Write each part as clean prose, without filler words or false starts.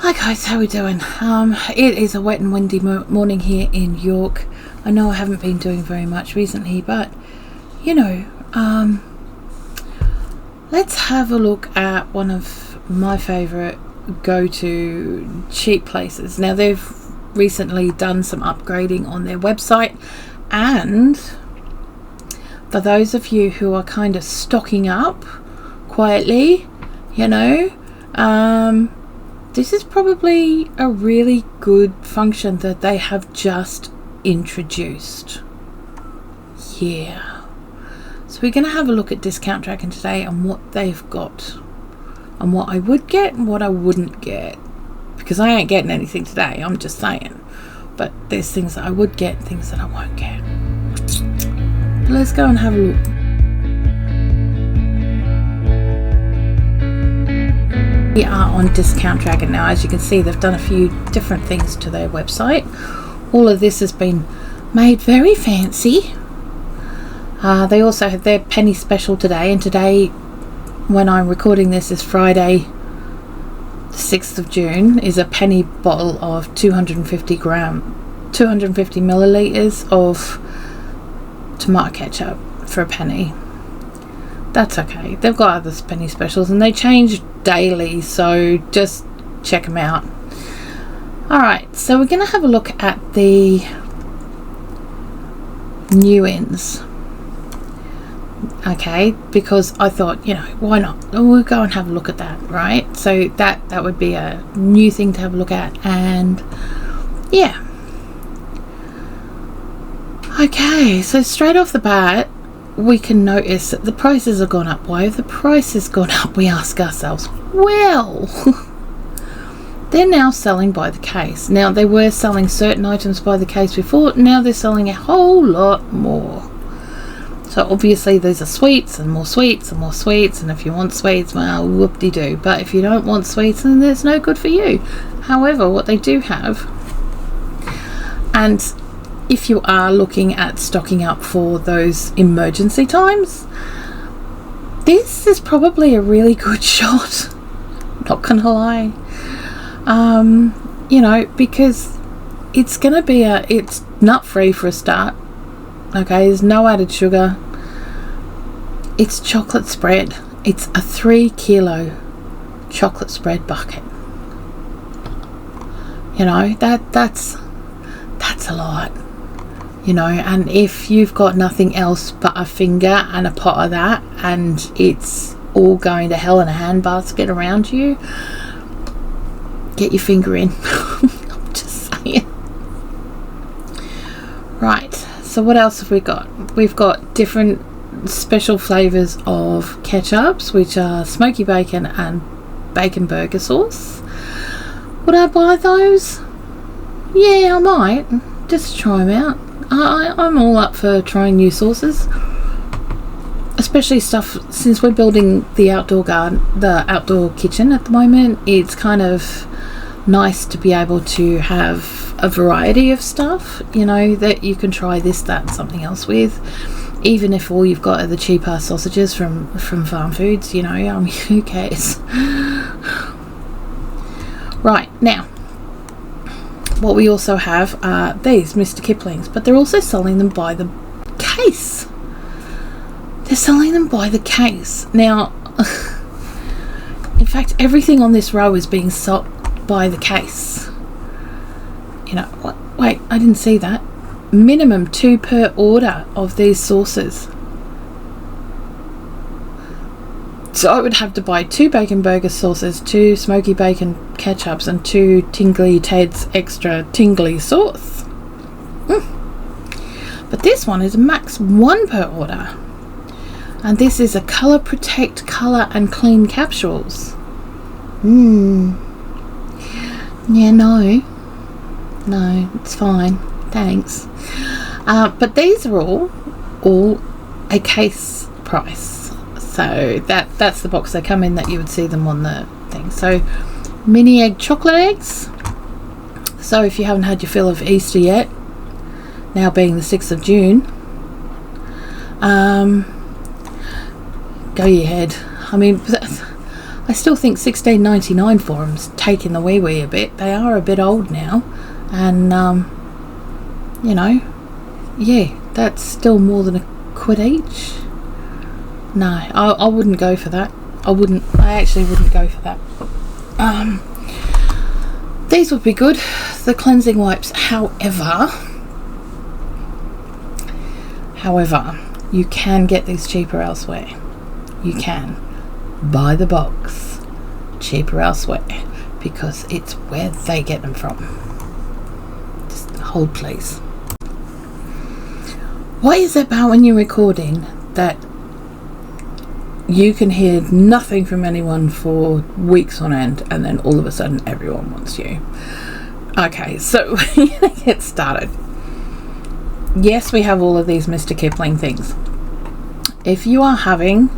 Hi guys, how we doing? It is a wet and windy morning here in York. I know I haven't been doing very much recently, but you know, let's have a look at one of my favourite go-to cheap places. Now they've recently done some upgrading on their website, and for those of you who are kind of stocking up quietly, you know, this is probably a really good function that they have just introduced. Yeah. So we're going to have a look at Discount Dragon today and what they've got, and what I would get and what I wouldn't get, because I ain't getting anything today, I'm just saying. But there's things that I would get, things that I won't get. But let's go and have a look. We are on Discount Dragon now. As you can see, they've done a few different things to their website. All of this has been made very fancy. They also have their penny special today, and today, when I'm recording this, is Friday the 6th of June, is a penny bottle of 250 millilitres of tomato ketchup for a penny. That's okay. They've got other penny specials and they change daily, so just check them out. Alright, so we're going to have a look at the new ins. Okay, because I thought, you know, why not? We'll go and have a look at that, right? So that would be a new thing to have a look at, and yeah. Okay, so straight off the bat, we can notice that the prices have gone up. Why have the prices gone up, we ask ourselves? Well, they're now selling by the case. Now, they were selling certain items by the case before. Now they're selling a whole lot more. So obviously these are sweets and more sweets and more sweets, and if you want sweets, well, whoop-de-doo. But if you don't want sweets, then there's no good for you. However, what they do have, and if you are looking at stocking up for those emergency times, this is probably a really good shot. Not gonna lie. You know, because it's gonna be it's nut free for a start. Okay, there's no added sugar. It's chocolate spread. It's a 3 kilo chocolate spread bucket. You know, that's a lot. You know, and if you've got nothing else but a finger and a pot of that, and it's all going to hell in a handbasket around you, get your finger in. I'm just saying. Right, so what else have we got? We've got different special flavours of ketchups, which are smoky bacon and bacon burger sauce. Would I buy those? Yeah, I might, just to try them out. I'm all up for trying new sauces, especially stuff, since we're building the outdoor garden, the outdoor kitchen at the moment. It's kind of nice to be able to have a variety of stuff, you know, that you can try this, that and something else with, even if all you've got are the cheaper sausages from farm foods, you know. Who cares? Right, now what we also have are these Mr. Kipling's, but they're also selling them by the case. They're selling them by the case. Now, in fact, everything on this row is being sold by the case. You know, what? Wait, I didn't see that. Minimum 2 per order of these sauces. So I would have to buy 2 bacon burger sauces, 2 smoky bacon ketchups, and 2 Tingly Ted's extra tingly sauce. But this one is max 1 per order. And this is a Colour Protect Colour and Clean capsules. Yeah, no, it's fine. Thanks. But these are all a case price. So that's the box they come in, that you would see them on the thing. So mini egg chocolate eggs. So if you haven't had your fill of Easter yet, now being the 6th of June, go your head. I mean, I I still think $16.99 for them's taking the wee a bit. They are a bit old now, and you know, yeah, that's still more than £1 each. No, I wouldn't go for that. I actually wouldn't go for that. These would be good, the cleansing wipes. However, you can get these cheaper elsewhere. You can buy the box cheaper elsewhere, because it's where they get them from. Just hold please. What is it about when you're recording that you can hear nothing from anyone for weeks on end, and then all of a sudden everyone wants you? Okay, so we're gonna get started. Yes, we have all of these Mr. Kipling things. If you are having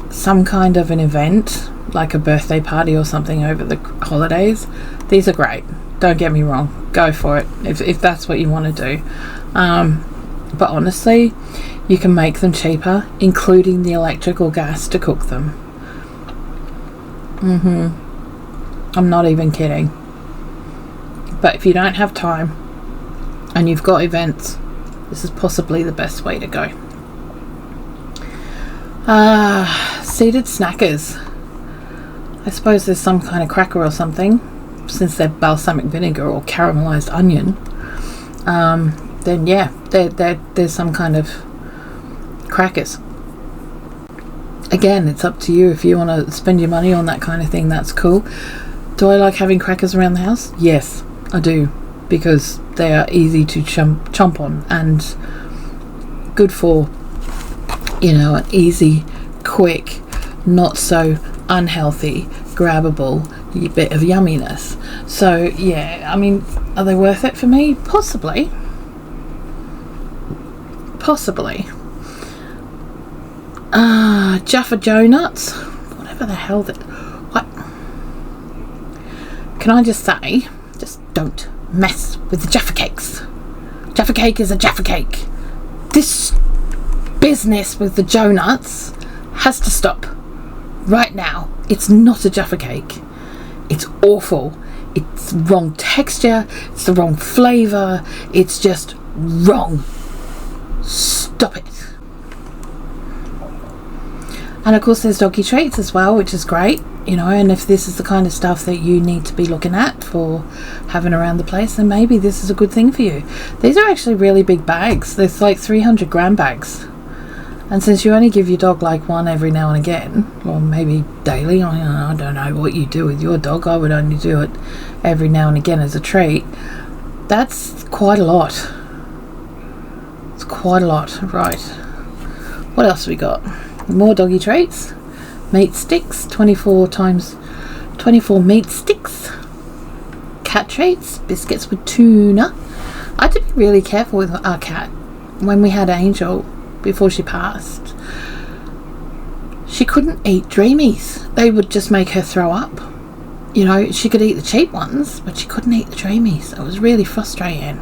some kind of an event, like a birthday party or something over the holidays, these are great. Don't get me wrong, go for it if that's what you want to do. But honestly, you can make them cheaper, including the electric or gas to cook them. I'm not even kidding. But if you don't have time and you've got events, this is possibly the best way to go. Seeded snackers. I suppose there's some kind of cracker or something, since they're balsamic vinegar or caramelized onion. Then yeah, there's some kind of crackers. Again, it's up to you. If you want to spend your money on that kind of thing, that's cool. Do I like having crackers around the house? Yes, I do, because they are easy to chomp on and good for, you know, an easy, quick, not so unhealthy, grabbable bit of yumminess. So yeah, I mean, are they worth it for me? Possibly. Jaffa Joe nuts, whatever the hell that. What? Can I just say, just don't mess with the Jaffa cakes. Jaffa cake is a Jaffa cake. This business with the Joe nuts has to stop right now. It's not a Jaffa cake. It's awful. It's wrong texture. It's the wrong flavour. It's just wrong. Stop it. And of course there's doggy treats as well, which is great, you know, and if this is the kind of stuff that you need to be looking at for having around the place, then maybe this is a good thing for you. These are actually really big bags. There's like 300 gram bags. And since you only give your dog like one every now and again, or maybe daily, I don't know what you do with your dog. I would only do it every now and again as a treat. That's quite a lot. It's quite a lot. Right. What else we got? More doggy treats. Meat sticks. 24 meat sticks. Cat treats. Biscuits with tuna. I had to be really careful with our cat. When we had Angel, before she passed, she couldn't eat Dreamies. They would just make her throw up. You know, she could eat the cheap ones, but she couldn't eat the Dreamies. It was really frustrating.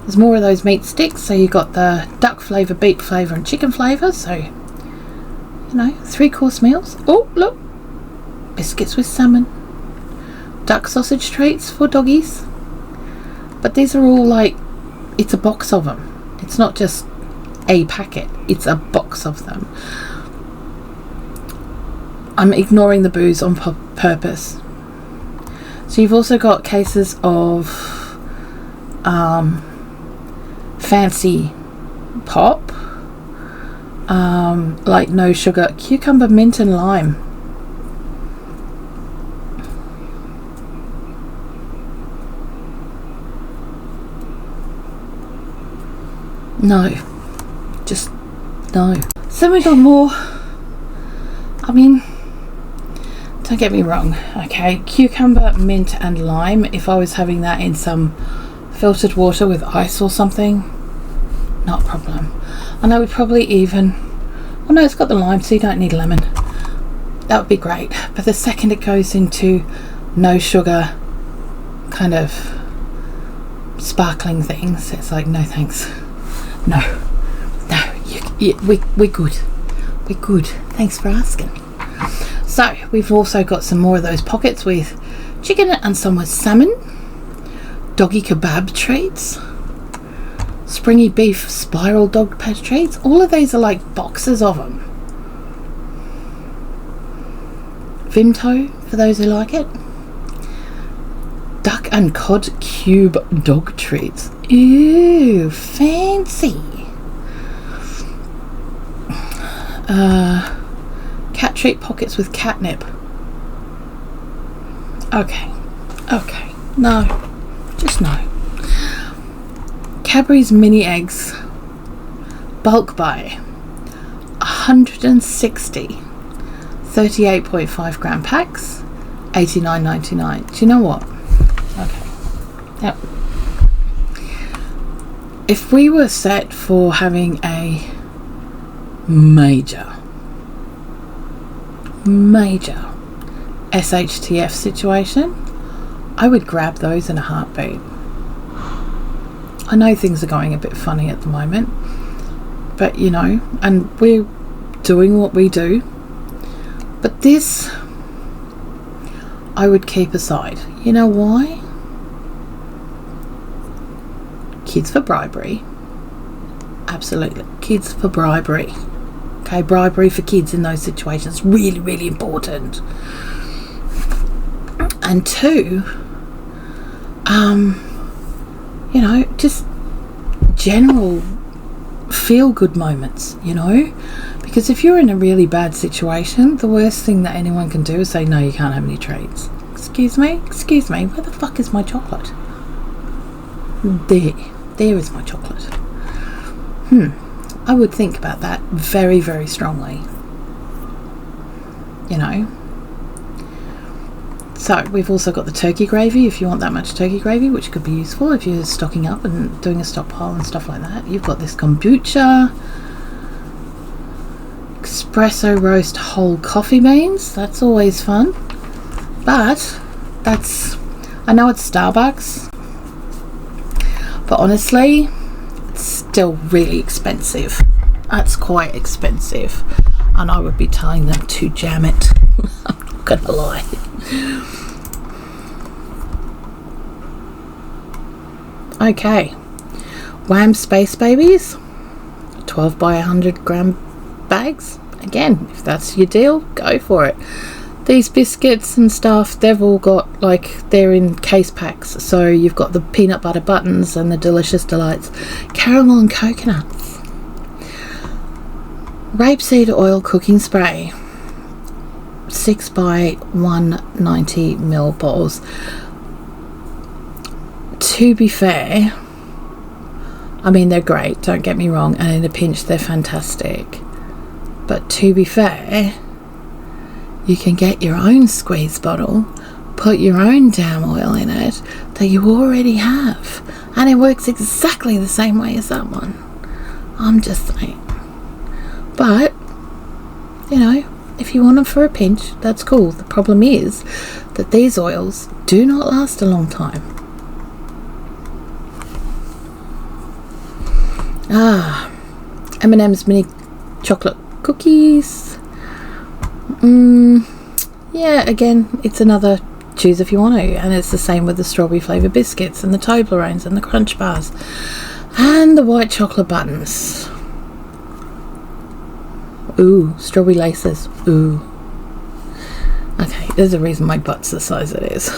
There's more of those meat sticks, so you got the duck flavour, beef flavour and chicken flavour, so, you know, 3-course meals. Oh, look, biscuits with salmon, duck sausage treats for doggies. But these are all like, it's a box of them. It's not just a packet, it's a box of them. I'm ignoring the booze on purpose. So you've also got cases of fancy pop, like no sugar, cucumber, mint and lime. No, just no. So we got more. I mean, don't get me wrong, okay, cucumber, mint and lime, if I was having that in some filtered water with ice or something, not a problem. And I would probably even, oh no, it's got the lime, so you don't need lemon. That would be great. But the second it goes into no sugar kind of sparkling things, it's like, no thanks. No, we're good. We're good. Thanks for asking. So we've also got some more of those pockets with chicken and some with salmon, doggy kebab treats, springy beef spiral dog patch treats. All of these are like boxes of them. Vimto, for those who like it. Duck and cod cube dog treats. Ew, fancy. Cat treat pockets with catnip. Okay, no, just no. Cadbury's mini eggs, bulk buy, 160, 38.5 gram packs, $89.99. Do you know what? Okay, yep. If we were set for having a major SHTF situation, I would grab those in a heartbeat. I know things are going a bit funny at the moment, but you know, and we're doing what we do, but this I would keep aside. You know why? Kids for bribery. Absolutely, kids for bribery. Okay, bribery for kids in those situations, really, really important. And two, you know, just general feel-good moments, you know, because if you're in a really bad situation, the worst thing that anyone can do is say, no, you can't have any treats. Excuse me, where the fuck is my chocolate? There is my chocolate. I would think about that very, very strongly, you know. So we've also got the turkey gravy, if you want that much turkey gravy, which could be useful if you're stocking up and doing a stockpile and stuff like that. You've got this kombucha, espresso roast whole coffee beans. That's always fun, but I know it's Starbucks, but honestly, it's still really expensive. That's quite expensive, and I would be telling them to jam it. I'm not gonna lie. Okay, Wham Space Babies, 12 by 100 gram bags. Again, if that's your deal, go for it. These biscuits and stuff, they've all got, like, they're in case packs. So you've got the peanut butter buttons and the delicious delights, caramel and coconuts, rapeseed oil cooking spray, 6 by 190 ml bottles. To be fair, I mean, they're great, don't get me wrong, and in a pinch they're fantastic, but to be fair, you can get your own squeeze bottle, put your own damn oil in it that you already have, and it works exactly the same way as that one. I'm just saying. But you know, if you want them for a pinch, that's cool. The problem is that these oils do not last a long time. M&M's mini chocolate cookies. Yeah, again, it's another choose if you want to, and it's the same with the strawberry flavour biscuits and the Toblerones and the Crunch Bars and the white chocolate buttons. Ooh, strawberry laces. Ooh. Okay, there's a reason my butt's the size it is.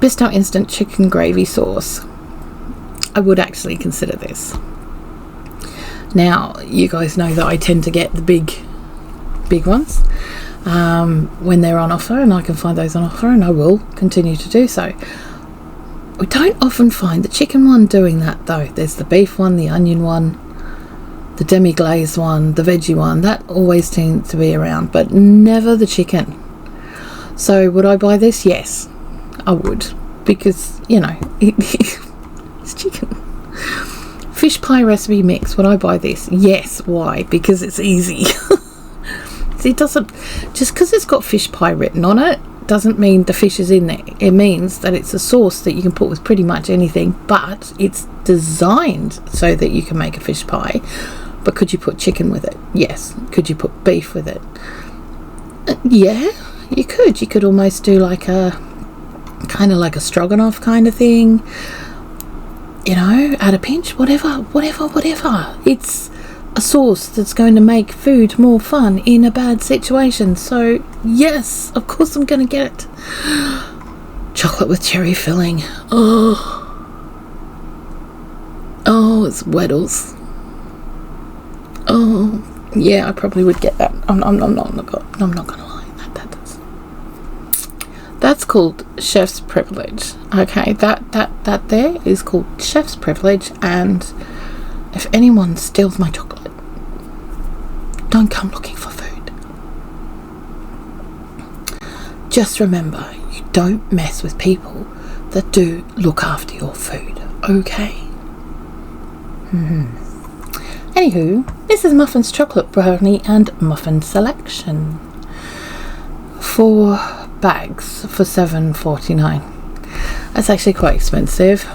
Bisto instant chicken gravy sauce. I would actually consider this. Now, you guys know that I tend to get the big ones when they're on offer, and I can find those on offer, and I will continue to do so. We don't often find the chicken one doing that though. There's the beef one, the onion one, the demi-glaze one, the veggie one. That always tends to be around, but never the chicken. So would I buy this? Yes, I would, because, you know, it's chicken. Fish pie recipe mix. Would I buy this? Yes. Why? Because it's easy. It doesn't, just because it's got fish pie written on it doesn't mean the fish is in there. It means that it's a sauce that you can put with pretty much anything, but it's designed so that you can make a fish pie, But could you put chicken with it? Yes. Could you put beef with it? Yeah, you could. You could almost do like a kind of like a stroganoff kind of thing. You know, at a pinch, whatever. It's a sauce that's going to make food more fun in a bad situation. So yes, of course I'm going to get it. Chocolate with cherry filling. Oh, it's Weddles. Oh, yeah, I probably would get that. I'm not gonna lie. That's called chef's privilege. Okay, that there is called chef's privilege. And if anyone steals my chocolate, don't come looking for food. Just remember, you don't mess with people that do look after your food. Okay. Anywho, this is Muffin's chocolate brownie and muffin selection. 4 bags for $7.49. That's actually quite expensive.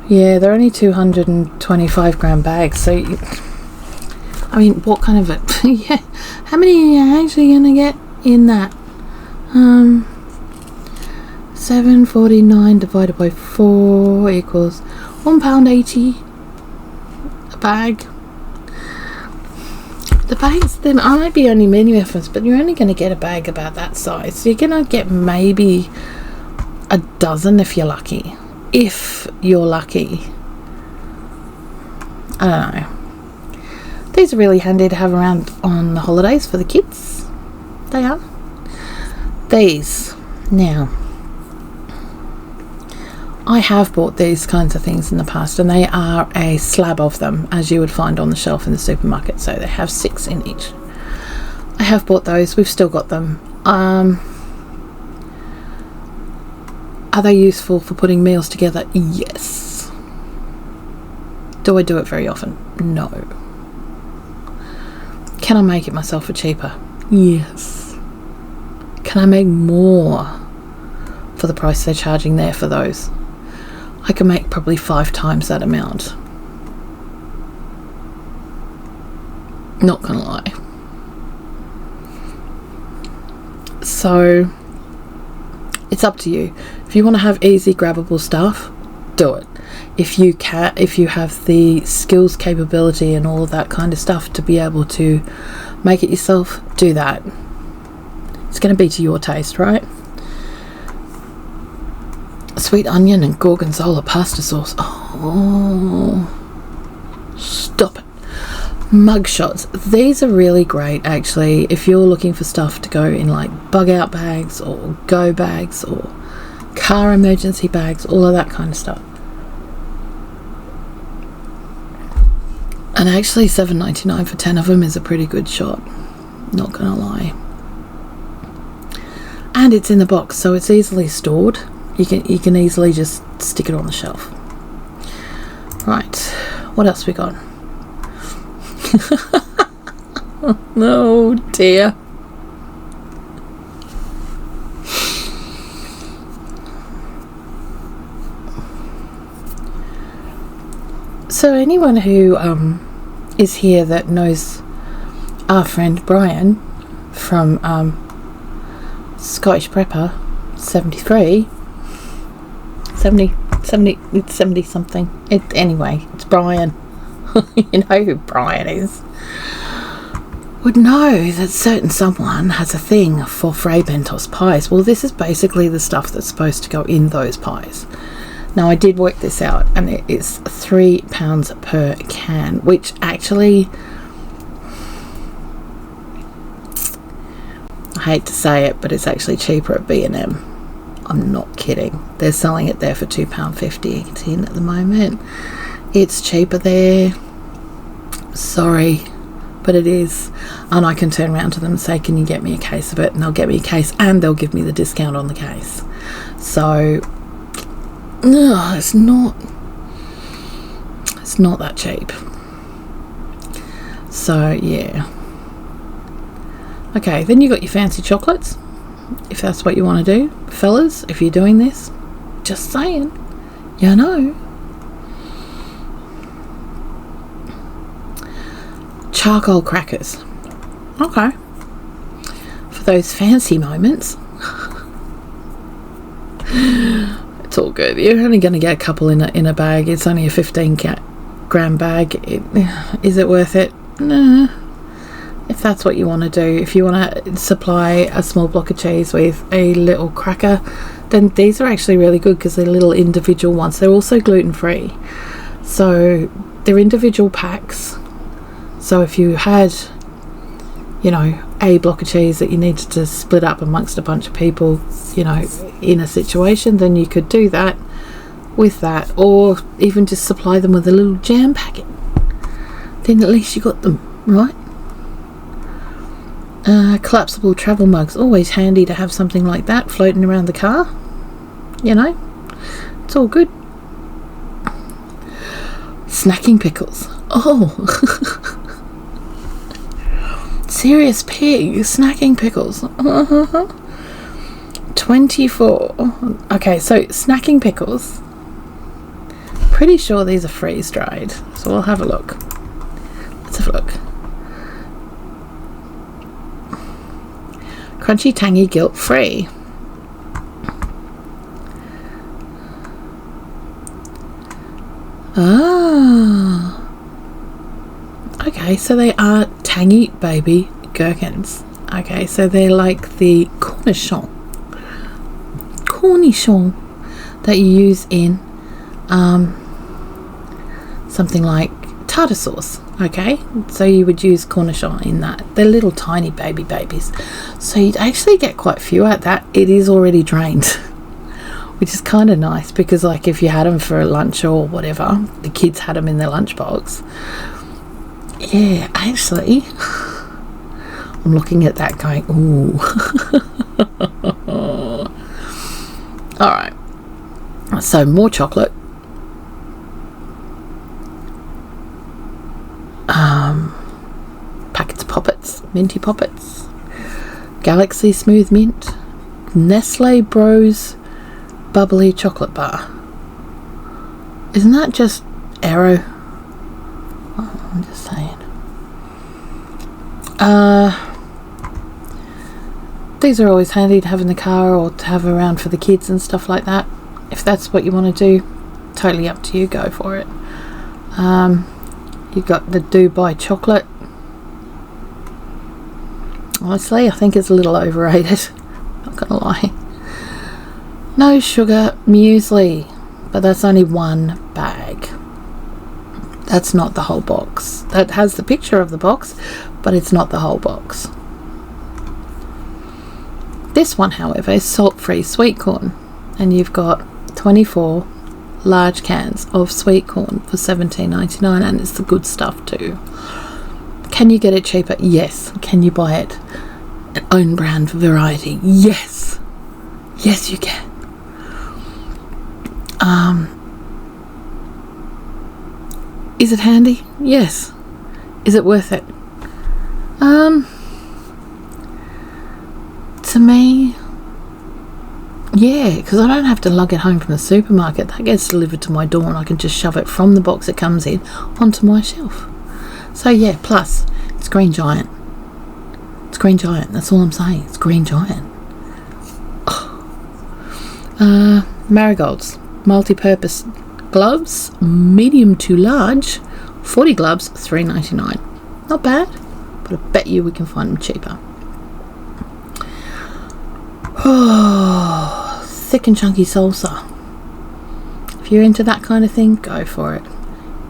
Yeah, they're only 225 gram bags. So, I mean, what kind of it? Yeah, how many are you actually gonna get in that? $7.49 divided by 4 equals £1.80 a bag. The bags, there might be only mini muffins, but you're only going to get a bag about that size. So you're going to get maybe a dozen if you're lucky. If you're lucky. I don't know. These are really handy to have around on the holidays for the kids. They are. These. Now, I have bought these kinds of things in the past, and they are a slab of them, as you would find on the shelf in the supermarket. So they have 6 in each. I have bought those. We've still got them. Are they useful for putting meals together? Yes. Do I do it very often? No. Can I make it myself for cheaper? Yes. Can I make more for the price they're charging there for those? I can make probably 5 times that amount. Not gonna lie. So it's up to you. If you want to have easy grabbable stuff, do it. If you have the skills, capability and all of that kind of stuff to be able to make it yourself, do that. It's going to be to your taste, right? Sweet onion and gorgonzola pasta sauce. Oh, stop it. Mug shots. These are really great, actually, if you're looking for stuff to go in like bug out bags or go bags or car emergency bags, all of that kind of stuff. And actually $7.99 for 10 of them is a pretty good shot, not gonna lie. And it's in the box, so it's easily stored. You can easily just stick it on the shelf. Right, what else we got? Oh dear. So anyone who is here that knows our friend Brian from Scottish Prepper 73, 70 something. Anyway, it's Brian. You know who Brian is. Would know that certain someone has a thing for Fray Bentos pies. Well, this is basically the stuff that's supposed to go in those pies. Now, I did work this out, and it is £3 per can, which actually, I hate to say it, but it's actually cheaper at B&M. I'm not kidding. They're selling it there for £2.50 a tin at the moment. It's cheaper there. Sorry, but it is. And I can turn around to them and say, can you get me a case of it? And they'll get me a case, and they'll give me the discount on the case. So no, it's not that cheap. So yeah. Okay, then you got your fancy chocolates, if that's what you want to do, fellas. If you're doing this, just saying, you know. charcoal crackers. Okay. For those fancy moments. It's all good. You're only going to get a couple in a bag. It's only a 15-gram bag. Is it worth it? Nah. If that's what you want to do, if you want to supply a small block of cheese with a little cracker, then these are actually really good because they're little individual ones. They're also gluten-free. So they're individual packs. So if you had, you know, a block of cheese that you needed to split up amongst a bunch of people, you know, in a situation, then you could do that with that, or even just supply them with a little jam packet. Then at least you got them, right? Collapsible travel mugs, always handy to have something like that floating around the car, you know, it's all good. Snacking pickles. Oh. Serious pig, snacking pickles. 24. Okay, so snacking pickles, pretty sure these are freeze dried, so we'll have a look. Let's have a look. Crunchy, tangy, guilt free. Ah, okay, so they are tangy baby gherkins. Okay, so they're like the cornichon that you use in something like tartar sauce. Okay, so you would use cornichon in that. They're little tiny babies, so you'd actually get quite a few at that. It is already drained, which is kind of nice, because like if you had them for lunch or whatever, the kids had them in their lunchbox. Yeah, actually, I'm looking at that going, ooh. Alright, so more chocolate. Packets of poppets, minty poppets, Galaxy Smooth Mint, Nestle Bros Bubbly Chocolate Bar. Isn't that just Aero? Oh, I'm just saying. These are always handy to have in the car or to have around for the kids and stuff like that. If that's what you want to do, totally up to you, go for it. You've got the Dubai chocolate. Honestly, I think it's a little overrated, not gonna lie. No sugar muesli, but that's only one bag. That's not the whole box. That has the picture of the box, but it's not the whole box. This one, however, is salt-free sweet corn, and you've got 24 large cans of sweet corn for $17.99, and it's the good stuff too. Can you get it cheaper? Yes. Can you buy it an own brand variety? Yes. Yes, you can. Is it handy? Yes. Is it worth it? To me, yeah, because I don't have to lug it home from the supermarket. That gets delivered to my door and I can just shove it from the box it comes in onto my shelf. So yeah, plus it's Green Giant. It's Green Giant, that's all I'm saying. It's Green Giant. Marigolds, multi-purpose gloves, medium to large, 40 gloves, $3.99. Not bad, but I bet you we can find them cheaper. Oh, thick and chunky salsa. If you're into that kind of thing, go for it.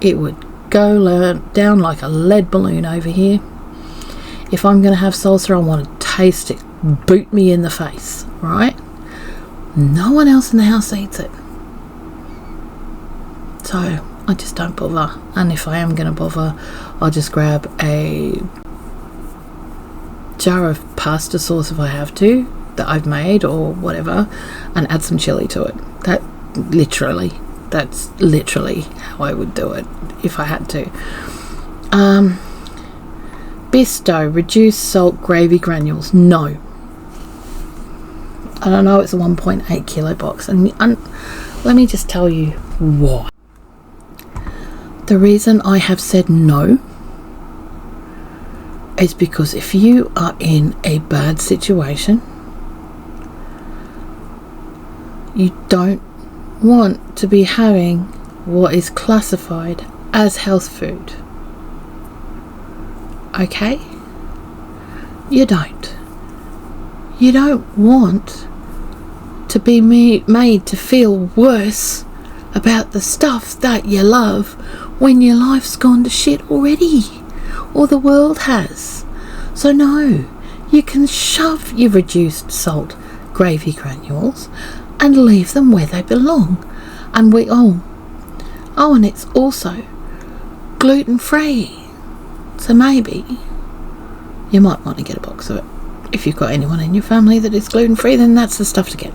It would go down like a lead balloon over here. If I'm going to have salsa, I want to taste it. Boot me in the face, right? No one else in the house eats it. So I just don't bother. And if I am going to bother, I'll just grab a jar of pasta sauce if I have to, that I've made or whatever, and add some chili to it. That's literally how I would do it if I had to. Bisto reduced salt gravy granules. No. I don't know, it's a 1.8 kilo box, and let me just tell you why. The reason I have said no is because if you are in a bad situation, you don't want to be having what is classified as health food. Okay? You don't. You don't want to be made to feel worse about the stuff that you love when your life's gone to shit already, or the world has. So no, you can shove your reduced salt gravy granules and leave them where they belong. And and it's also gluten-free, so maybe you might want to get a box of it. If you've got anyone in your family that is gluten-free, then that's the stuff to get.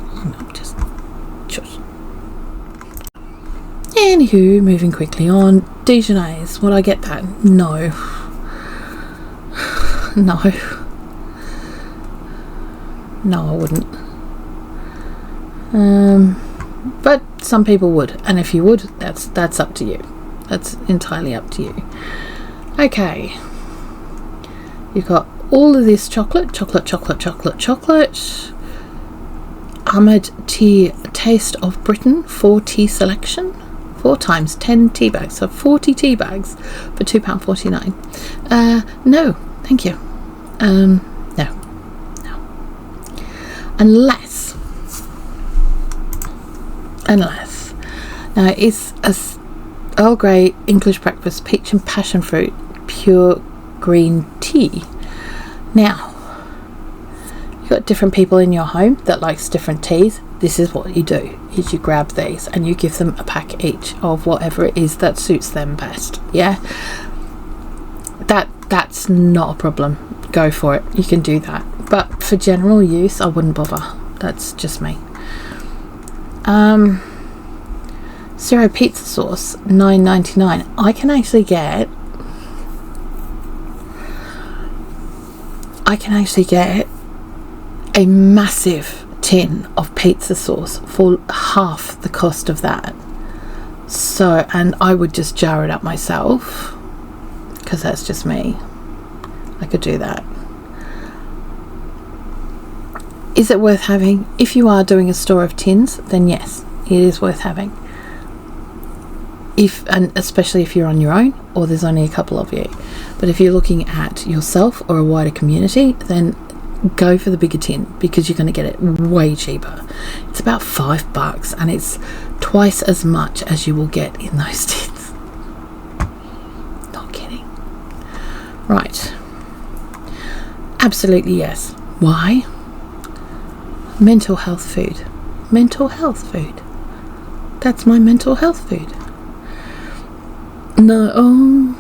Just shush. Anywho, moving quickly on. Dijonnaise, would I get that? No. No, I wouldn't. But some people would, and if you would, that's up to you. That's entirely up to you. Okay. You've got all of this chocolate. Ahmed Tea Taste of Britain 4 tea selection. 4 times 10 tea bags. So 40 tea bags for £2.49. No, thank you. No. Unless. Now it's a Earl Grey English breakfast peach and passion fruit pure green tea. Now, you've got different people in your home that likes different teas. This is what you do, is you grab these and you give them a pack each of whatever it is that suits them best. Yeah, that's not a problem. Go for it, you can do that. But for general use, I wouldn't bother. That's just me. Zero pizza sauce, $9.99. I can actually get a massive tin of pizza sauce for half the cost of that. So, and I would just jar it up myself, because that's just me. I could do that. Is it worth having? If you are doing a store of tins, then yes, it is worth having. And especially if you're on your own or there's only a couple of you. But if you're looking at yourself or a wider community, then go for the bigger tin, because you're going to get it way cheaper. It's about $5 and it's twice as much as you will get in those tins. Not kidding. Right. Absolutely yes. Why? Mental health food. Mental health food. That's my mental health food. No.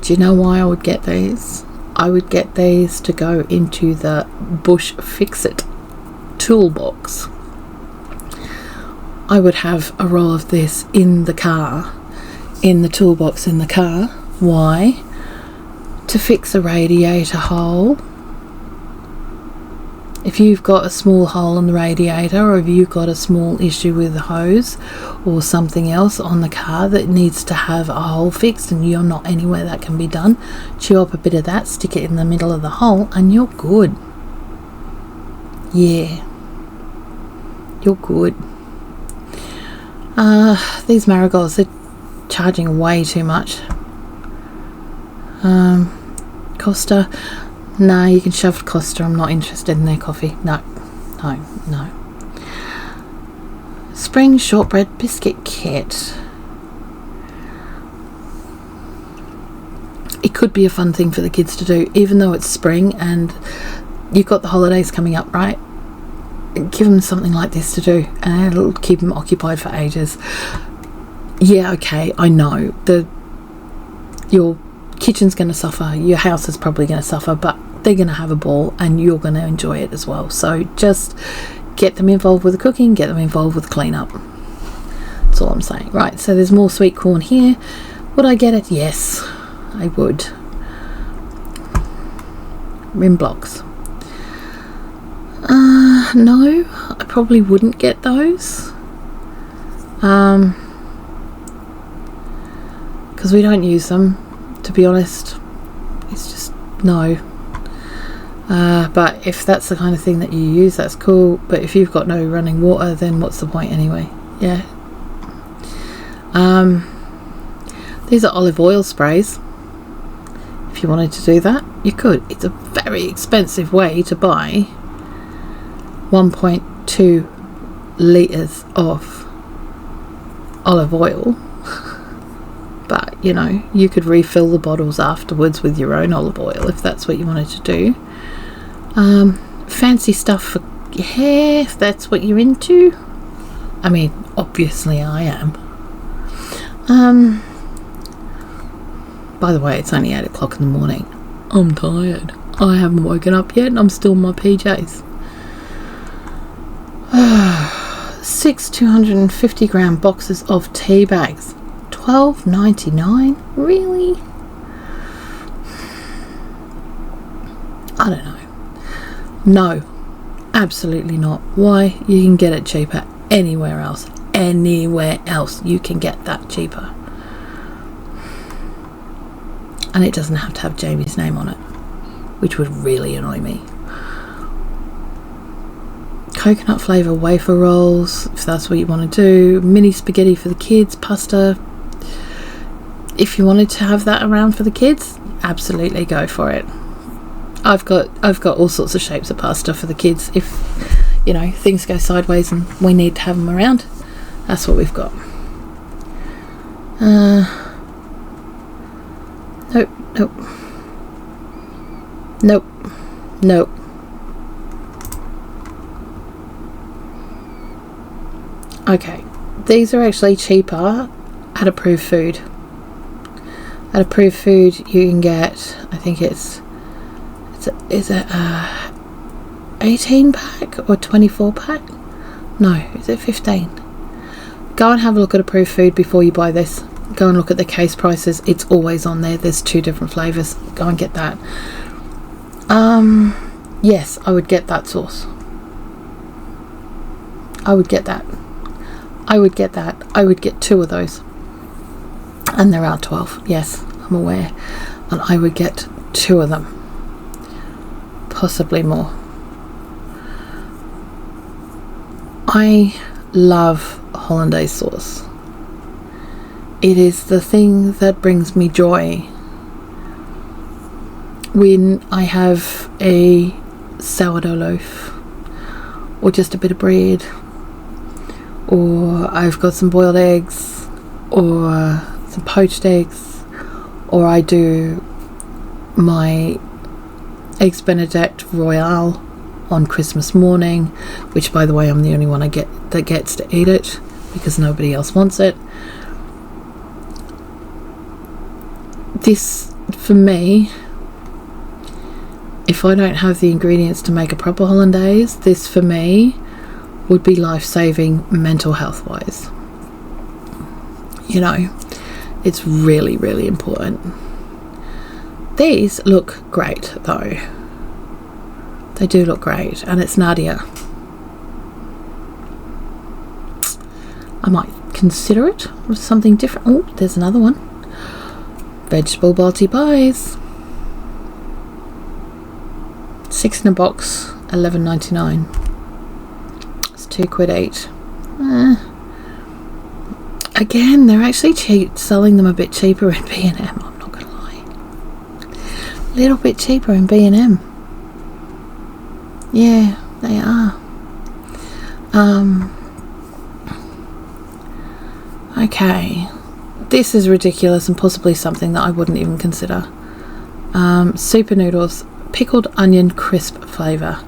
Do you know why I would get these? I would get these to go into the Bush Fix-It toolbox. I would have a roll of this in the car, in the toolbox in the car. Why? To fix a radiator hole. If you've got a small hole in the radiator, or if you've got a small issue with the hose or something else on the car that needs to have a hole fixed and you're not anywhere that can be done, chew up a bit of that, stick it in the middle of the hole and you're good. Yeah, you're good. These marigolds, they're charging way too much. Costa, nah, you can shove Costa. I'm not interested in their coffee. No. Spring shortbread biscuit kit. It could be a fun thing for the kids to do, even though it's spring and you've got the holidays coming up, right? Give them something like this to do and it'll keep them occupied for ages. Yeah, okay, I know your kitchen's going to suffer, your house is probably going to suffer, but they're going to have a ball and you're going to enjoy it as well. So just get them involved with the cooking, get them involved with cleanup. That's all I'm saying. Right, so there's more sweet corn here. Would I get it? Yes, I would. Rim blocks. No, I probably wouldn't get those. because we don't use them, to be honest. It's just no. But if that's the kind of thing that you use, that's cool. But if you've got no running water, then what's the point anyway? Yeah. These are olive oil sprays. If you wanted to do that, you could. It's a very expensive way to buy 1.2 litres of olive oil. But, you know, you could refill the bottles afterwards with your own olive oil if that's what you wanted to do. Fancy stuff for your hair, if that's what you're into. I mean, obviously I am. By the way, it's only 8 o'clock in the morning. I'm tired. I haven't woken up yet and I'm still in my PJs. 6 250 gram boxes of tea bags. $12.99? Really? I don't know. No, absolutely not. Why? You can get it cheaper anywhere else. Anywhere else you can get that cheaper. And it doesn't have to have Jamie's name on it, which would really annoy me. Coconut flavour wafer rolls, if that's what you want to do. Mini spaghetti for the kids, pasta. If you wanted to have that around for the kids, absolutely go for it. I've got all sorts of shapes of pasta for the kids. If, you know, things go sideways and we need to have them around, that's what we've got. Nope. Okay, these are actually cheaper at Approved Food. At Approved Food you can get, I think is it a 18 pack or 24 pack? No, is it 15? Go and have a look at Approved Food before you buy this. Go and look at the case prices. It's always on there. There's 2 different flavours. Go and get that. Yes, I would get that sauce. I would get that. I would get 2 of those. And there are 12. Yes, I'm aware. And I would get 2 of them. Possibly more. I love hollandaise sauce. It is the thing that brings me joy. When I have a sourdough loaf, or just a bit of bread, or I've got some boiled eggs, or some poached eggs, or I do my Eggs Benedict Royale on Christmas morning, which, by the way, I'm the only one that gets to eat it because nobody else wants it. This, for me, if I don't have the ingredients to make a proper hollandaise, this for me would be life-saving mental health wise. You know, it's really, really important. These look great though. They do look great, and it's Nadia. I might consider it with something different. Oh, there's another one. Vegetable balti pies. 6 in a box, $11.99. It's £2 each. Again, they're actually cheap, selling them a bit cheaper in B&M. I'm not gonna lie. A little bit cheaper in B&M. Yeah, they are. Okay. This is ridiculous and possibly something that I wouldn't even consider. Super noodles, pickled onion crisp flavour.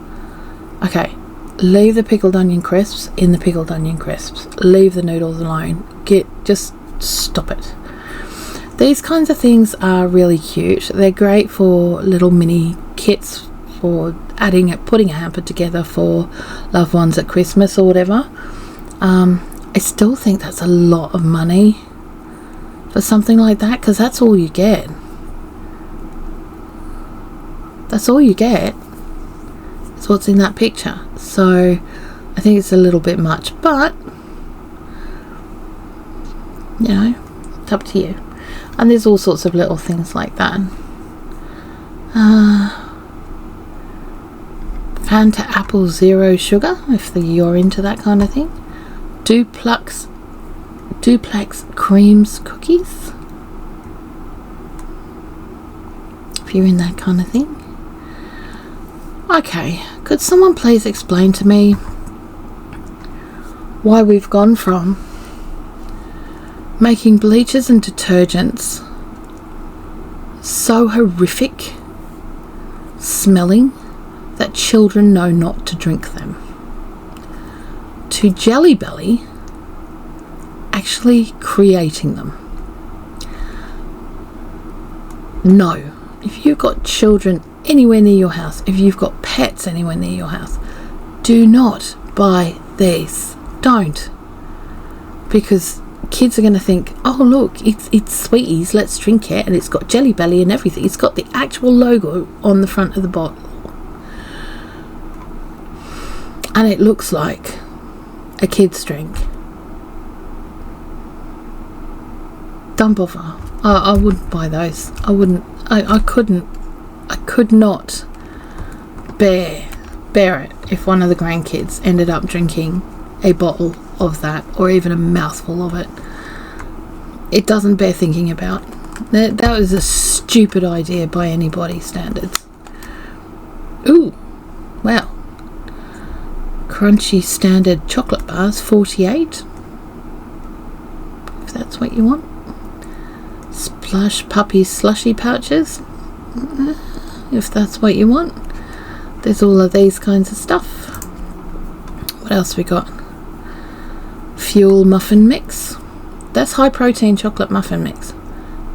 Okay, leave the pickled onion crisps in the pickled onion crisps. Leave the noodles alone. Just stop it. These kinds of things are really cute. They're great for little mini kits for putting a hamper together for loved ones at Christmas or whatever. I still think that's a lot of money for something like that, because that's all you get. That's all you get. It's what's in that picture. So I think it's a little bit much, but you know, it's up to you. And there's all sorts of little things like that. Fanta apple zero sugar, if you're into that kind of thing. Duplex creams cookies, if you're in that kind of thing. Okay, could someone please explain to me why we've gone from making bleaches and detergents so horrific smelling that children know not to drink them, to Jelly Belly actually creating them? No. If you've got children anywhere near your house, if you've got pets anywhere near your house, do not buy these. Don't. Because kids are going to think, oh look, it's Sweeties, let's drink it, and it's got Jelly Belly and everything. It's got the actual logo on the front of the bottle. And it looks like a kid's drink. Don't bother. I wouldn't buy those. I wouldn't. I could not bear it if one of the grandkids ended up drinking a bottle of that, or even a mouthful of it. It doesn't bear thinking about. That was a stupid idea by anybody's standards. Ooh, wow. Crunchy standard chocolate bars, 48, if that's what you want. Splash puppy slushy pouches, if that's what you want. There's all of these kinds of stuff. What else we got? Fuel muffin mix. That's high protein chocolate muffin mix.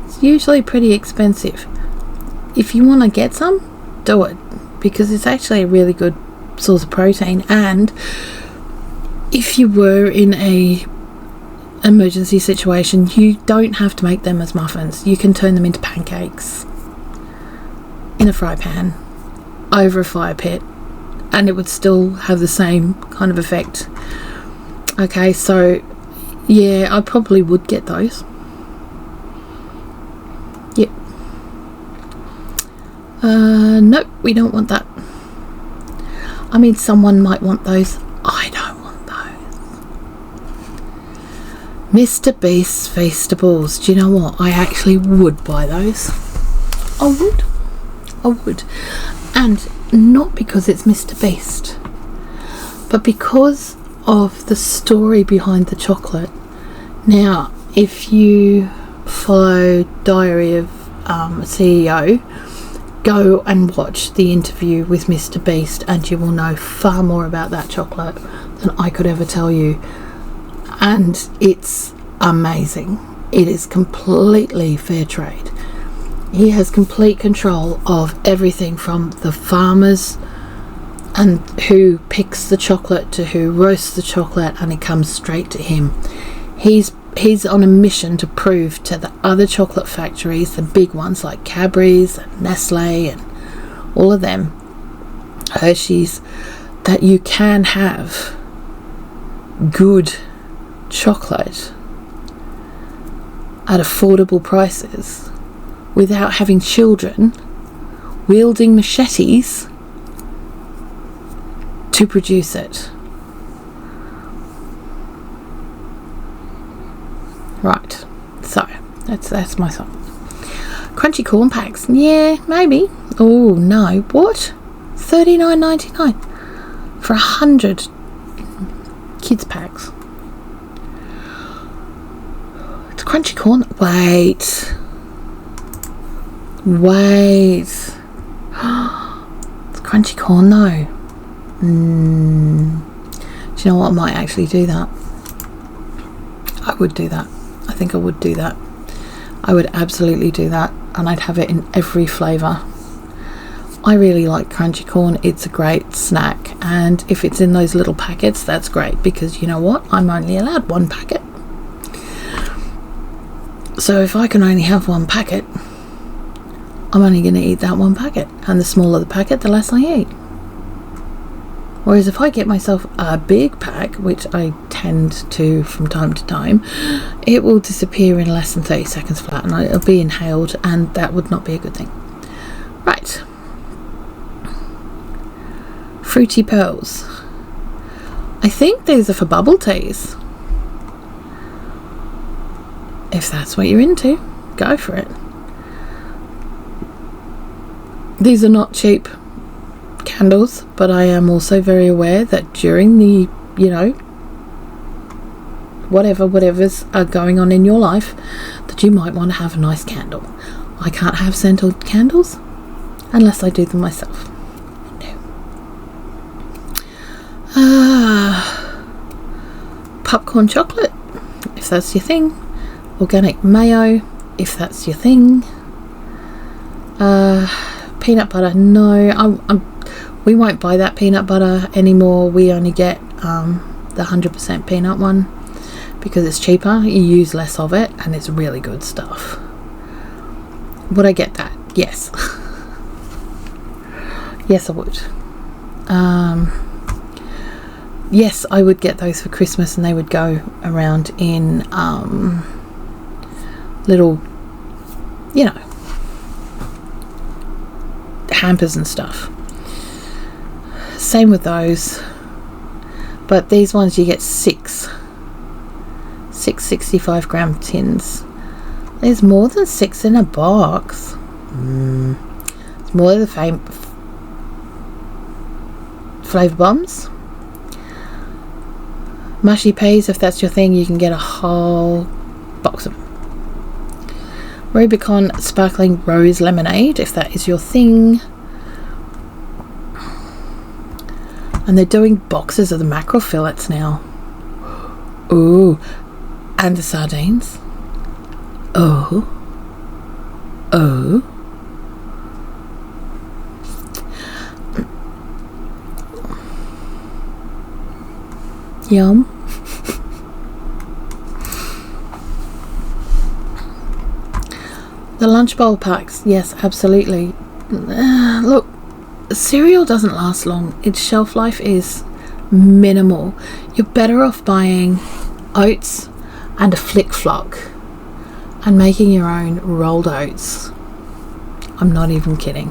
It's usually pretty expensive. If you want to get some, do it, because it's actually a really good source of protein. And if you were in a emergency situation, you don't have to make them as muffins. You can turn them into pancakes in a fry pan over a fire pit, and it would still have the same kind of effect. Okay, so yeah, I probably would get those. Yep. Nope, we don't want that. I mean, someone might want those. I don't want those. Mr. Beast's Feastables. Do you know what? I actually would buy those. I would. And not because it's Mr. Beast, but because of the story behind the chocolate. Now, if you follow Diary of a CEO, go and watch the interview with Mr. Beast, and you will know far more about that chocolate than I could ever tell you. And it's amazing. It is completely fair trade. He has complete control of everything, from the farmers and who picks the chocolate to who roasts the chocolate, and it comes straight to him. He's on a mission to prove to the other chocolate factories, the big ones like Cadbury's and Nestle and all of them, Hershey's, that you can have good chocolate at affordable prices without having children wielding machetes to produce it. Right, so that's my song. Crunchy corn packs, yeah, maybe. Oh no, what? $39.99 for 100 kids packs. It's crunchy corn. Wait. It's crunchy corn though. Do you know what? I might actually do that. I would do that. I think I would do that. I would absolutely do that, and I'd have it in every flavour. I really like crunchy corn. It's a great snack, and if it's in those little packets, that's great, because you know what? I'm only allowed one packet. So if I can only have one packet, I'm only going to eat that one packet, and the smaller the packet, the less I eat. Whereas if I get myself a big pack, which I tend to from time to time, it will disappear in less than 30 seconds flat, and it'll be inhaled, and that would not be a good thing. Right. Fruity Pearls. I think these are for bubble teas. If that's what you're into, go for it. These are not cheap candles, but I am also very aware that during the, whatever's are going on in your life, that you might want to have a nice candle. I can't have scented candles unless I do them myself. Popcorn chocolate, if that's your thing. Organic mayo, if that's your thing. Peanut butter, no, we won't buy that peanut butter anymore. We only get the 100% peanut one because it's cheaper, you use less of it, and it's really good stuff. Would I get that? Yes. Yes, I would. Yes, I would get those for Christmas, and they would go around in little, hampers and stuff. Same with those, but these ones you get six 65-gram tins. There's more than 6 in a box. It's more than the flavour bombs. Mushy peas, if that's your thing, you can get a whole box of them. Rubicon sparkling rose lemonade, if that is your thing. And they're doing boxes of the mackerel fillets now. Ooh, and the sardines. Oh. Yum. The lunch bowl packs, yes, absolutely. Look, cereal doesn't last long. Its shelf life is minimal. You're better off buying oats and a flick flock and making your own rolled oats. I'm not even kidding.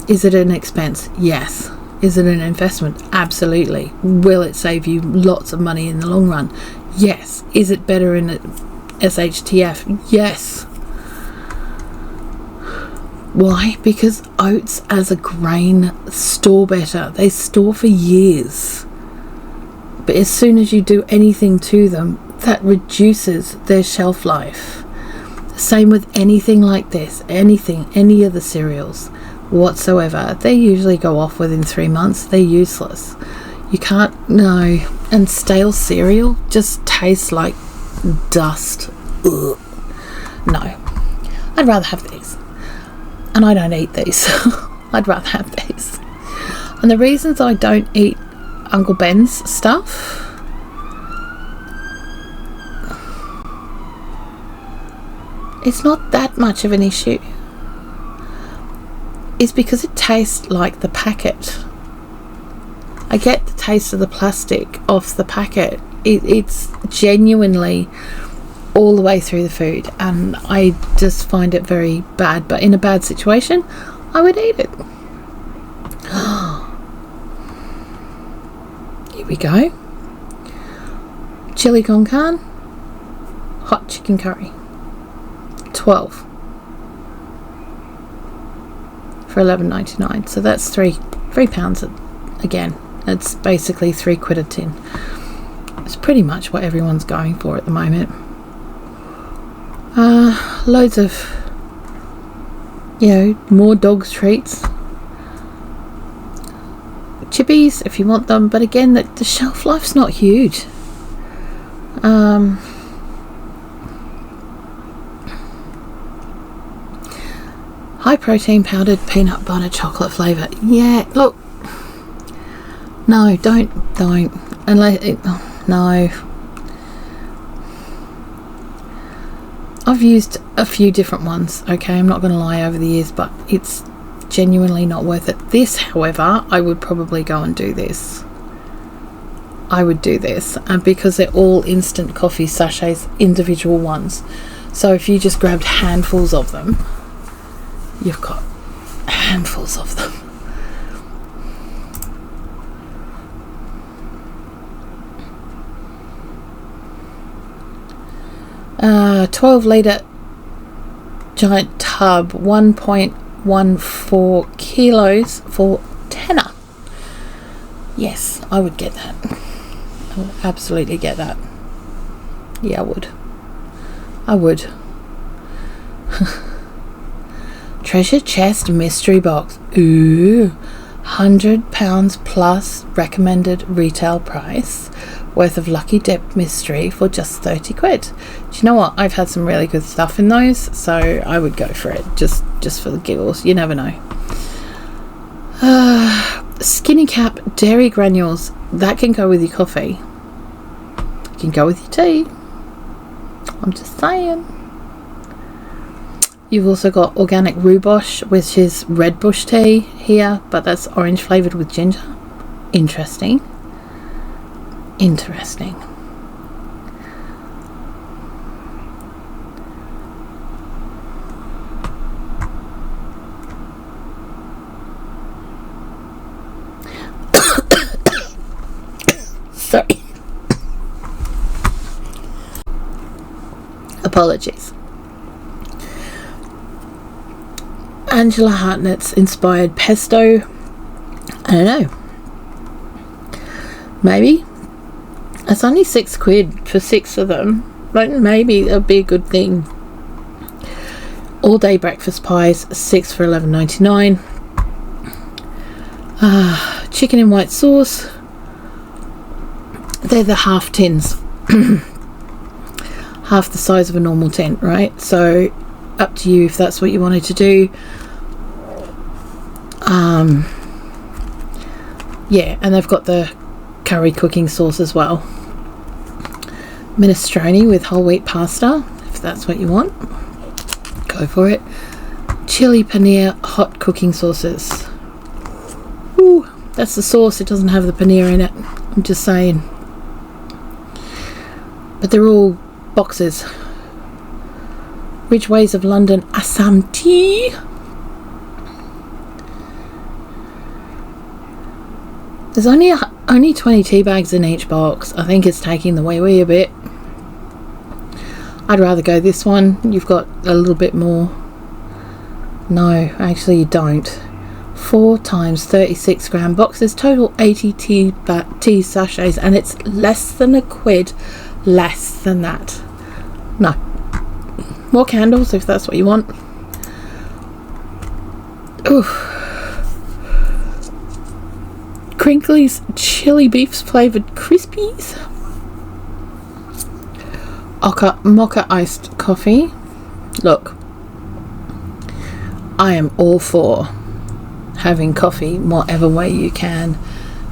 Is it an expense? Yes. Is it an investment? Absolutely. Will it save you lots of money in the long run? Yes. Is it better in SHTF? Yes. Why? Because oats as a grain store better. They store for years. But as soon as you do anything to them, that reduces their shelf life. Same with anything like this. Any of the cereals whatsoever. They usually go off within 3 months. They're useless. You can't, no. And stale cereal just tastes like dust. Ugh. No. I'd rather have these. And I don't eat these. I'd rather have these. And the reasons I don't eat Uncle Ben's stuff, it's not that much of an issue. It's because it tastes like the packet. I get the taste of the plastic off the packet. It's genuinely all the way through the food, and I just find it very bad. But in a bad situation, I would eat it. Here we go. Chili con carne, hot chicken curry, 12 for $11.99. So that's £3 again. It's basically £3 a tin. It's pretty much what everyone's going for at the moment. Loads of, more dogs treats. Chippies if you want them, but again, the shelf life's not huge. High protein powdered peanut butter chocolate flavour. Yeah, look. No, don't. No. I've used a few different ones, okay, I'm not going to lie, over the years, but it's genuinely not worth it. This, however, I would probably go and do this. I would do this, and because they're all instant coffee sachets, individual ones. So if you just grabbed handfuls of them, you've got handfuls of them. 12-litre giant tub, 1.14 kilos for tenner. Yes, I would get that. I would absolutely get that. Yeah, I would. Treasure chest mystery box. Ooh, £100 plus recommended retail price worth of Lucky Dip mystery for just 30 quid. Do you know what? I've had some really good stuff in those, so I would go for it just for the giggles. You never know. Skinny Cap dairy granules. That can go with your coffee. It can go with your tea. I'm just saying. You've also got organic rhubarb, which is red bush tea here, but that's orange flavoured with ginger. Interesting. Sorry. Apologies. Angela Hartnett's inspired pesto. I don't know. Maybe. It's only 6 quid for 6 of them. But maybe that'll be a good thing. All day breakfast pies, 6 for $11.99. Chicken in white sauce. They're the half tins. Half the size of a normal tin, right? So up to you if that's what you wanted to do. Yeah, and they've got the curry cooking sauce as well. Minestrone with whole wheat pasta, if that's what you want, go for it. Chili paneer hot cooking sauces. Ooh, that's the sauce, it doesn't have the paneer in it, I'm just saying. But they're all boxes. Rich Ways of London Assam tea. There's only 20 tea bags in each box. I think it's taking the wee a bit. I'd rather go this one. You've got a little bit more. No, actually you don't. 4 times 36 gram boxes, total 80 tea sachets, and it's less than a quid less than that. No. More candles if that's what you want. Ooh. Crinkly's chili beef flavoured crispies. Mocha iced coffee. Look, I am all for having coffee whatever way you can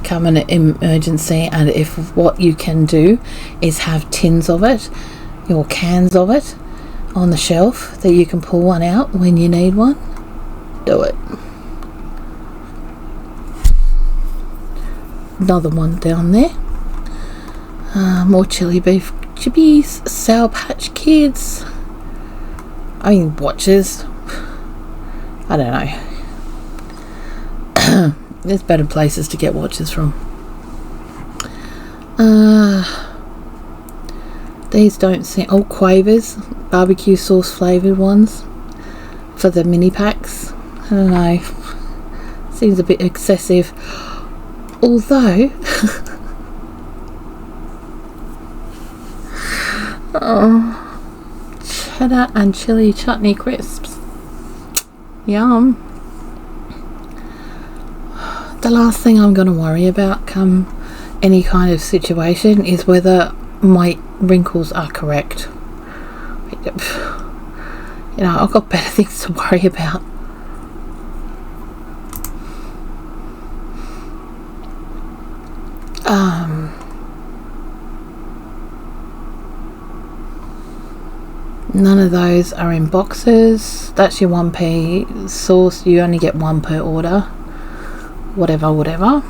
come in an emergency, and if what you can do is have tins of it or cans of it on the shelf that you can pull one out when you need one, do it. Another one down there. More chili beef chippies, Sour Patch Kids. I mean, watches. I don't know. There's better places to get watches from. These don't seem... Oh, Quavers. Barbecue sauce flavoured ones. For the mini packs. I don't know. Seems a bit excessive. Although... oh, cheddar and chili chutney crisps. Yum. The last thing I'm going to worry about come any kind of situation is whether my wrinkles are correct. You know, I've got better things to worry about. None of those are in boxes. That's your 1p sauce. You only get one per order. Whatever.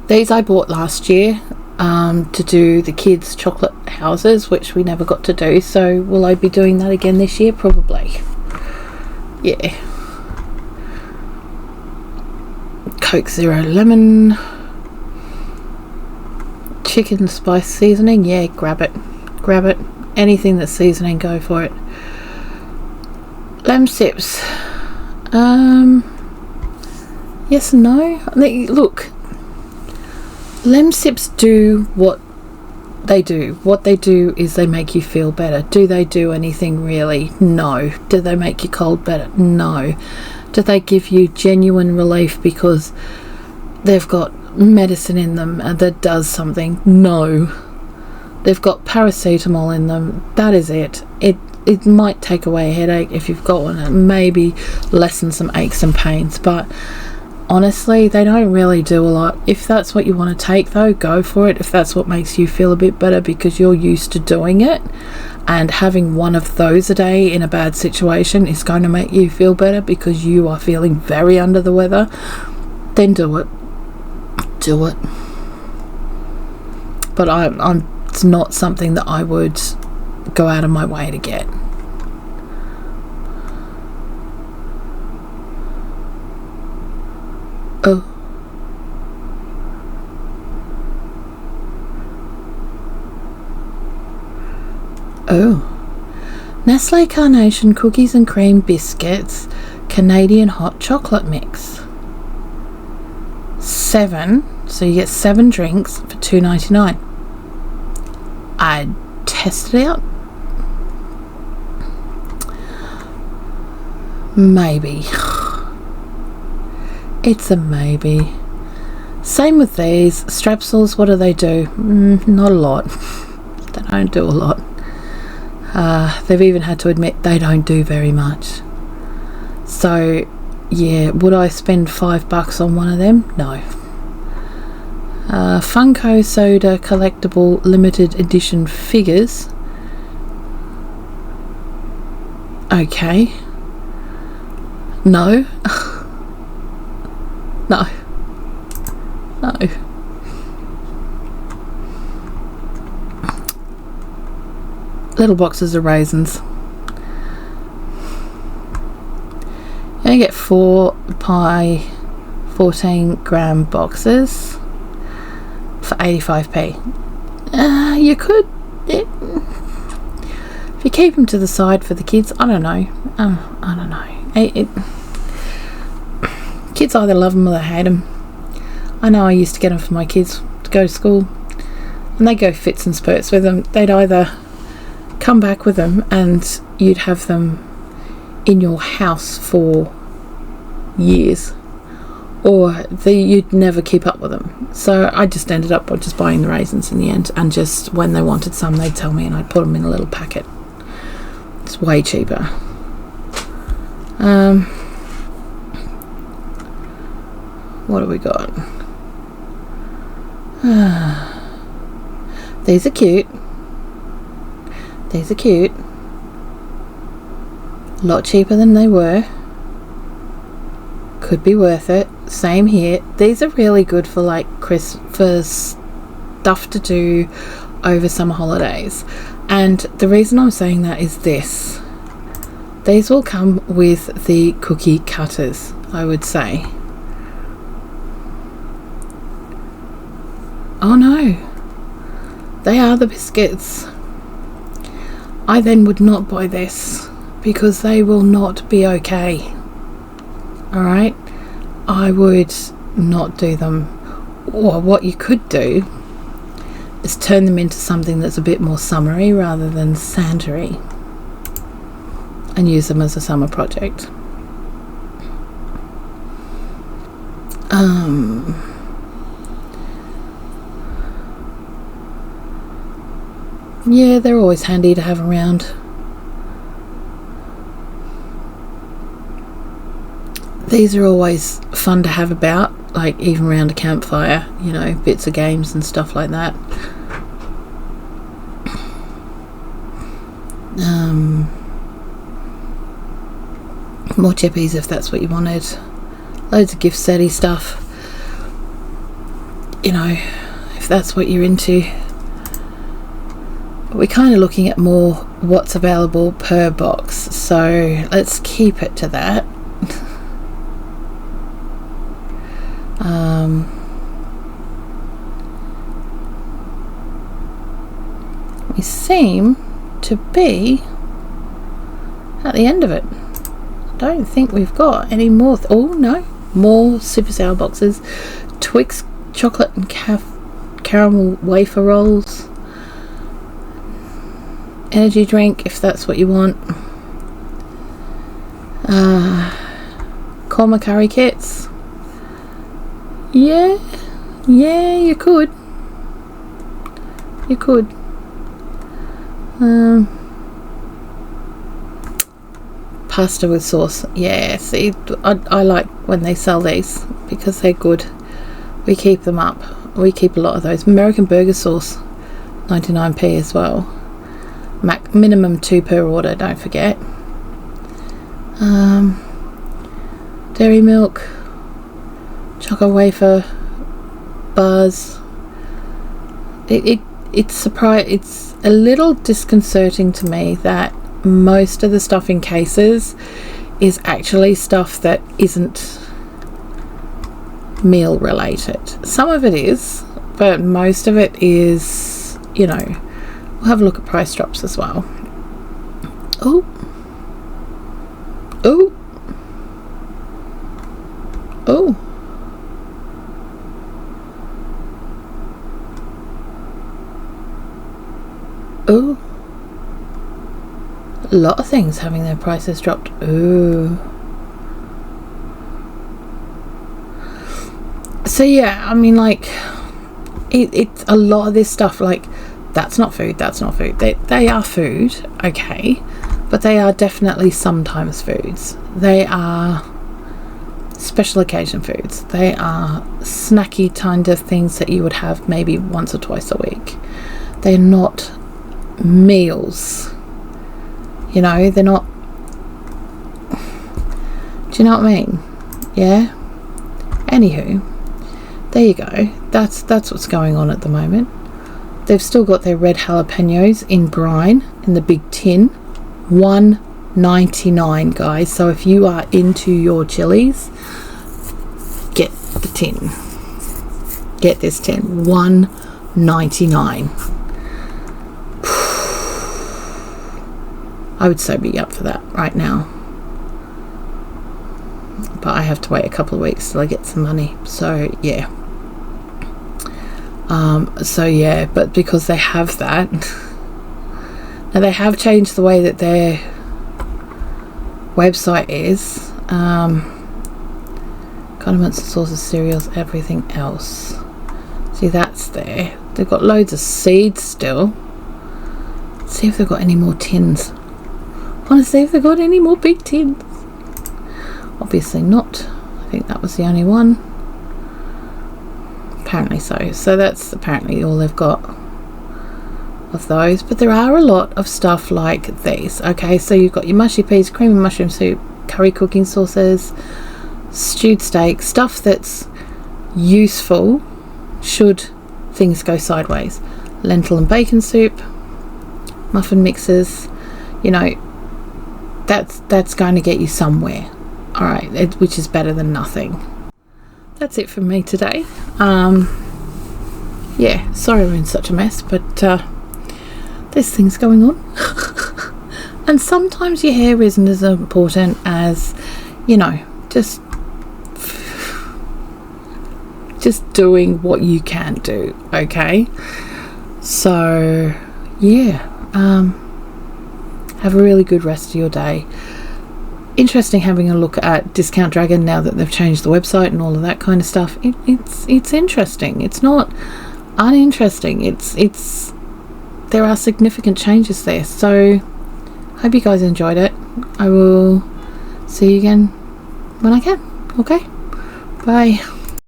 These I bought last year to do the kids' chocolate houses, which we never got to do. So will I be doing that again this year? Probably. Yeah. Coke Zero Lemon. Chicken spice seasoning. Yeah, grab it. Anything that's seasoning, go for it. Lem sips. Yes and no. Look, Lem sips do what they do. What they do is they make you feel better. Do they do anything really? No. Do they make you cold better? No. Do they give you genuine relief because they've got medicine in them that does something? No. They've got paracetamol in them. That is it. It might take away a headache if you've got one. It maybe lessen some aches and pains, but honestly, they don't really do a lot. If that's what you want to take, though, go for it. If that's what makes you feel a bit better because you're used to doing it, and having one of those a day in a bad situation is going to make you feel better because you are feeling very under the weather, then do it. But it's not something that I would go out of my way to get. Nestle Carnation Cookies and Cream Biscuits Canadian Hot Chocolate Mix. 7, so you get 7 drinks for $2.99. I'd test it out. Maybe. It's a maybe. Same with these strepsils. What do? Not a lot. They don't do a lot. They've even had to admit they don't do very much. So yeah, would I spend $5 on one of them? No. Funko Soda collectible limited edition figures. Okay. No. No. Little boxes of raisins. You get 4 pie 14-gram boxes for 85p. You could, if you keep them to the side for the kids. I don't know. Kids either love them or they hate them. I know I used to get them for my kids to go to school, and they go fits and spurts with them. They'd either come back with them and you'd have them in your house for years, or you'd never keep up with them. So I just ended up by just buying the raisins in the end, and just when they wanted some they'd tell me and I'd put them in a little packet. It's way cheaper. What do we got? These are cute. A lot cheaper than they were. Could be worth it. Same here. These are really good for for stuff to do over summer holidays. And the reason I'm saying that is this. These will come with the cookie cutters, I would say. Oh no. They are the biscuits. I then would not buy this because they will not be okay. Alright? I would not do them. Or what you could do is turn them into something that's a bit more summery rather than sandery, and use them as a summer project. Yeah, they're always handy to have around. These are always fun to have about, even around a campfire, bits of games and stuff like that. More chippies if that's what you wanted. Loads of gift setty stuff, you know, if that's what you're into. But we're kind of looking at more what's available per box, so let's keep it to that. We seem to be at the end of it. I don't think we've got any more. Oh no, more super sour boxes. Twix chocolate and caramel wafer rolls. Energy drink if that's what you want. Korma curry kits. Yeah, you could. Pasta with sauce. Yeah, see, I like when they sell these because they're good. We keep them up. We keep a lot of those. American burger sauce, 99p as well. Minimum 2 per order, don't forget. Dairy milk, chocolate wafer, bars. It's a little disconcerting to me that most of the stuff in cases is actually stuff that isn't meal related. Some of it is, but most of it is, you know. We'll have a look at price drops as well. Oh, a lot of things having their prices dropped. So yeah, I mean, like, it's a lot of this stuff, like, that's not food. They are food, okay, but they are definitely sometimes foods. They are special occasion foods. They are snacky kind of things that you would have maybe once or twice a week. They're not meals, you know. They're not, do you know what I mean? Yeah. Anywho, there you go. That's what's going on at the moment. They've still got their red jalapenos in brine in the big tin. $1.99, guys. So if you are into your chilies, get the tin. Get this tin. $1.99. I would so be up for that right now. But I have to wait a couple of weeks till I get some money. So yeah. But because they have that, now they have changed the way that their website is. Condiments, sauces, cereals, everything else. See, that's there. They've got loads of seeds still. Let's see if they've got any more tins. I want to see if they've got any more big tins. Obviously not. I think that was the only one. Apparently so that's apparently all they've got of those, but there are a lot of stuff like these. Okay, so you've got your mushy peas, cream and mushroom soup, curry cooking sauces, stewed steak, stuff that's useful should things go sideways. Lentil and bacon soup, muffin mixes, you know, that's going to get you somewhere. All right, which is better than nothing. That's it from me today. Yeah, sorry we're in such a mess, but there's things going on. And sometimes your hair isn't as important as, you know, just doing what you can do, okay? So yeah, have a really good rest of your day. Interesting having a look at Discount Dragon now that they've changed the website and all of that kind of stuff. It's interesting. It's not uninteresting. It's there are significant changes there. So hope you guys enjoyed it. I will see you again when I can. Okay, bye.